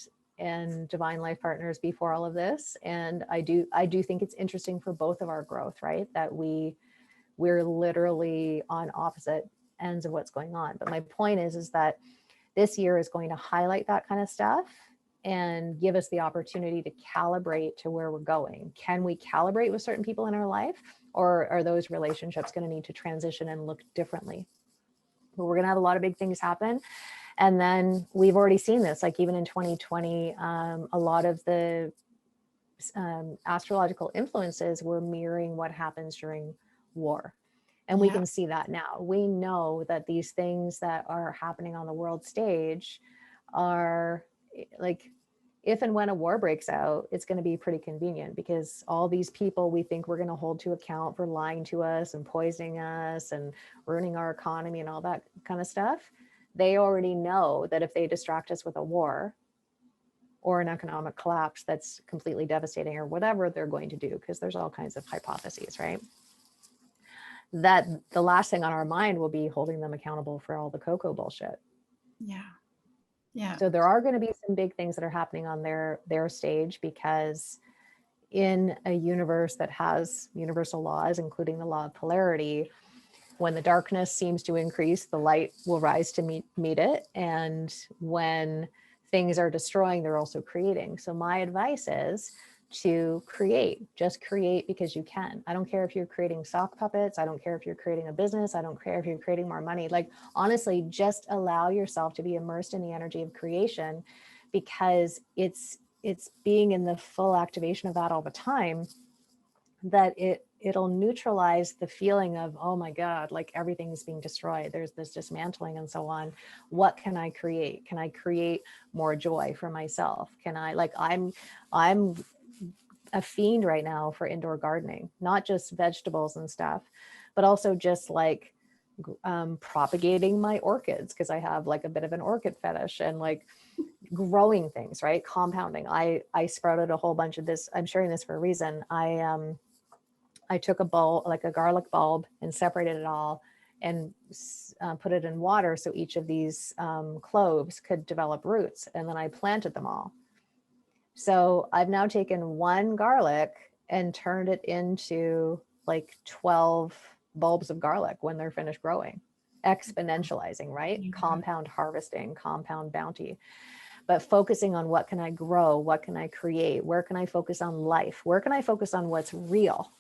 divine life partners before all of this. And I do think it's interesting for both of our growth, right? That we're literally on opposite ends of what's going on. But my point is that this year is going to highlight that kind of stuff and give us the opportunity to calibrate to where we're going. Can we calibrate with certain people in our life, or are those relationships going to need to transition and look differently? But we're going to have a lot of big things happen. And then we've already seen this, like even in 2020, a lot of the astrological influences were mirroring what happens during war. And we can see that now. We know that these things that are happening on the world stage are like, if and when a war breaks out, it's going to be pretty convenient, because all these people we think we're going to hold to account for lying to us and poisoning us and ruining our economy and all that kind of stuff, they already know that if they distract us with a war, or an economic collapse that's completely devastating, or whatever they're going to do, because there's all kinds of hypotheses, right? That the last thing on our mind will be holding them accountable for all the cocoa bullshit. Yeah. Yeah. So there are going to be some big things that are happening on their stage, because in a universe that has universal laws, including the law of polarity, when the darkness seems to increase, the light will rise to meet it. And when things are destroying, they're also creating. So my advice is to create. Just create because you can. I don't care if you're creating sock puppets. I don't care if you're creating a business. I don't care if you're creating more money. Like, honestly, just allow yourself to be immersed in the energy of creation, because it's being in the full activation of that all the time, that it'll neutralize the feeling of, oh my God, like everything is being destroyed. There's this dismantling and so on. What can I create? Can I create more joy for myself? Can I, like, I'm a fiend right now for indoor gardening, not just vegetables and stuff, but also just like propagating my orchids, because I have like a bit of an orchid fetish, and like growing things, right? Compounding. I sprouted a whole bunch of this. I'm sharing this for a reason. I took a bulb, like a garlic bulb, and separated it all and put it in water so each of these cloves could develop roots. And then I planted them all. So I've now taken one garlic and turned it into like 12 bulbs of garlic when they're finished growing. Exponentializing, right? Yeah. Compound harvesting, compound bounty. But focusing on what can I grow? What can I create? Where can I focus on life? Where can I focus on what's real?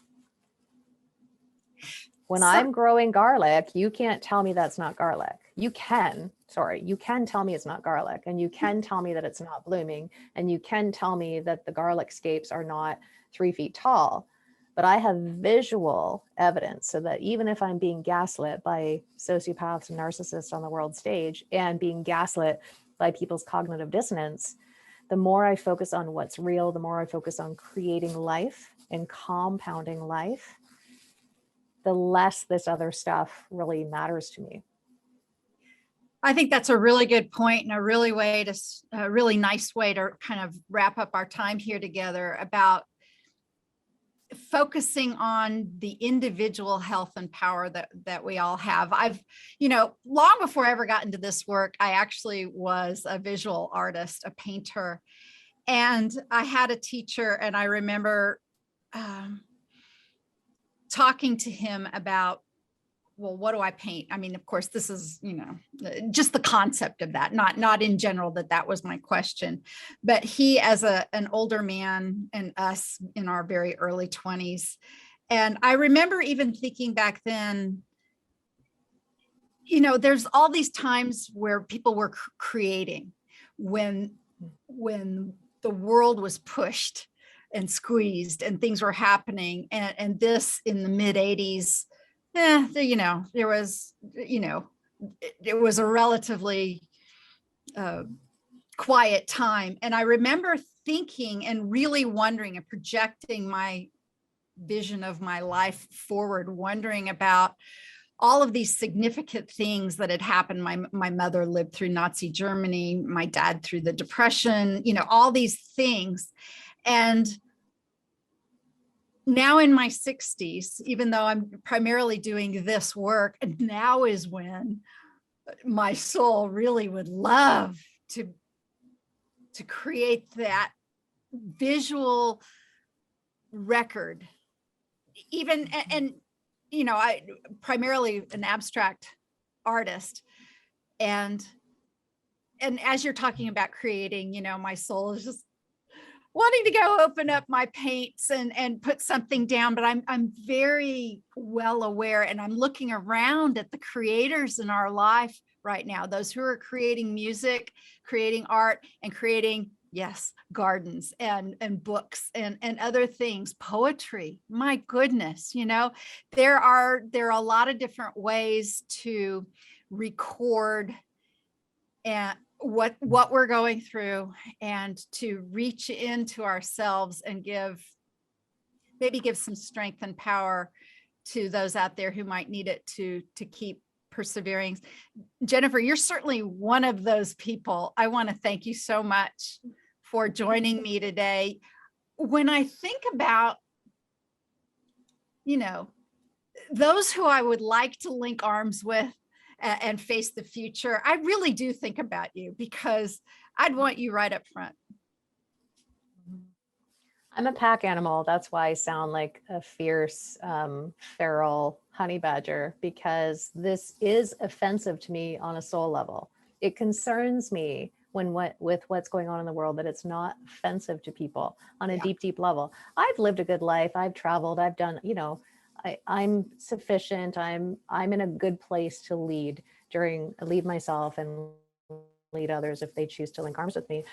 When I'm growing garlic, you can't tell me that's not garlic. You can tell me it's not garlic, and you can tell me that it's not blooming, and you can tell me that the garlic scapes are not 3 feet tall. But I have visual evidence, so that even if I'm being gaslit by sociopaths and narcissists on the world stage, and being gaslit by people's cognitive dissonance, the more I focus on what's real, the more I focus on creating life and compounding life, the less this other stuff really matters to me. I think that's a really good point, and a really nice way to kind of wrap up our time here together about focusing on the individual health and power that we all have. I've, long before I ever got into this work, I actually was a visual artist, a painter, and I had a teacher, and I remember talking to him about, well, what do I paint? I mean, of course, this is, just the concept of that, not in general that was my question, but he as an older man and us in our very early 20s. And I remember even thinking back then, there's all these times where people were creating when the world was pushed and squeezed and things were happening. And this in the mid 80s, there was, it was a relatively quiet time. And I remember thinking and really wondering and projecting my vision of my life forward, wondering about all of these significant things that had happened. My mother lived through Nazi Germany, my dad through the Depression, all these things. And now in my 60s, even though I'm primarily doing this work, and now is when my soul really would love to create that visual record. Even, and I primarily an abstract artist, and as you're talking about creating, my soul is just wanting to go open up my paints and put something down. But I'm very well aware, and I'm looking around at the creators in our life right now, those who are creating music, creating art, and creating, yes, gardens and books and other things, poetry. My goodness, there are a lot of different ways to record and what we're going through, and to reach into ourselves and maybe give some strength and power to those out there who might need it to keep persevering. Jennifer, you're certainly one of those people. I want to thank you so much for joining me today. When I think about, those who I would like to link arms with and face the future, I really do think about you because I'd want you right up front. I'm a pack animal. That's why I sound like a fierce, feral honey badger, because this is offensive to me on a soul level. It concerns me with what's going on in the world, that it's not offensive to people on a deep, deep level. I've lived a good life. I've traveled. I've done, I'm sufficient. I'm in a good place to lead myself and lead others if they choose to link arms with me.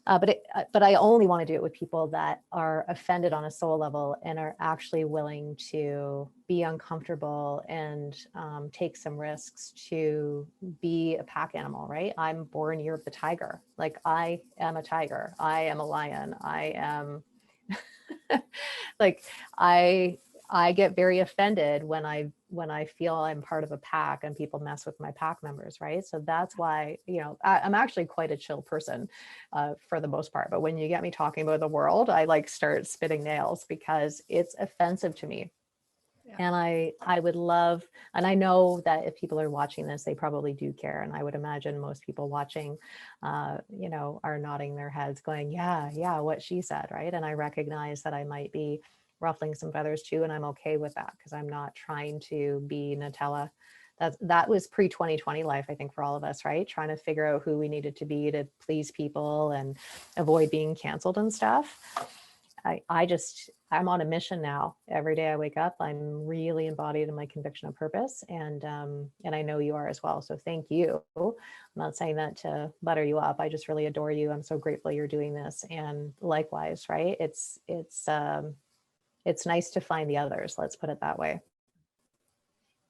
But I only want to do it with people that are offended on a soul level and are actually willing to be uncomfortable and take some risks to be a pack animal, right? I'm born year of the tiger. Like, I am a tiger. I am a lion. I am like, I get very offended when I feel I'm part of a pack and people mess with my pack members, right? So that's why, I'm actually quite a chill person for the most part. But when you get me talking about the world, I like start spitting nails because it's offensive to me. Yeah. And I would love, and I know that if people are watching this, they probably do care. And I would imagine most people watching, are nodding their heads going, yeah, what she said, right? And I recognize that I might be ruffling some feathers too, and I'm okay with that because I'm not trying to be Nutella. That was pre-2020 life, I think, for all of us, right? Trying to figure out who we needed to be to please people and avoid being canceled and stuff. I'm on a mission now. Every day I wake up, I'm really embodied in my conviction of purpose, and I know you are as well. So thank you. I'm not saying that to butter you up. I just really adore you. I'm so grateful you're doing this, and likewise, right? It's nice to find the others. Let's put it that way.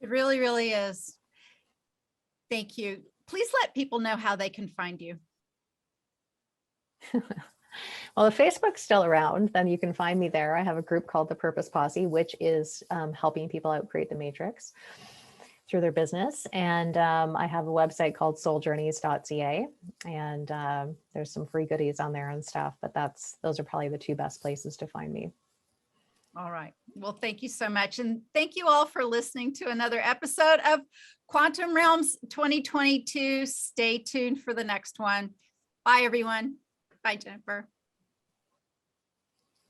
It really, really is. Thank you. Please let people know how they can find you. Well, if Facebook's still around, then you can find me there. I have a group called the Purpose Posse, which is helping people out create the matrix through their business. And I have a website called souljourneys.ca, and there's some free goodies on there and stuff, but those are probably the two best places to find me. All right. Well, thank you so much. And thank you all for listening to another episode of Quantum Realms 2022. Stay tuned for the next one. Bye, everyone. Bye, Jennifer.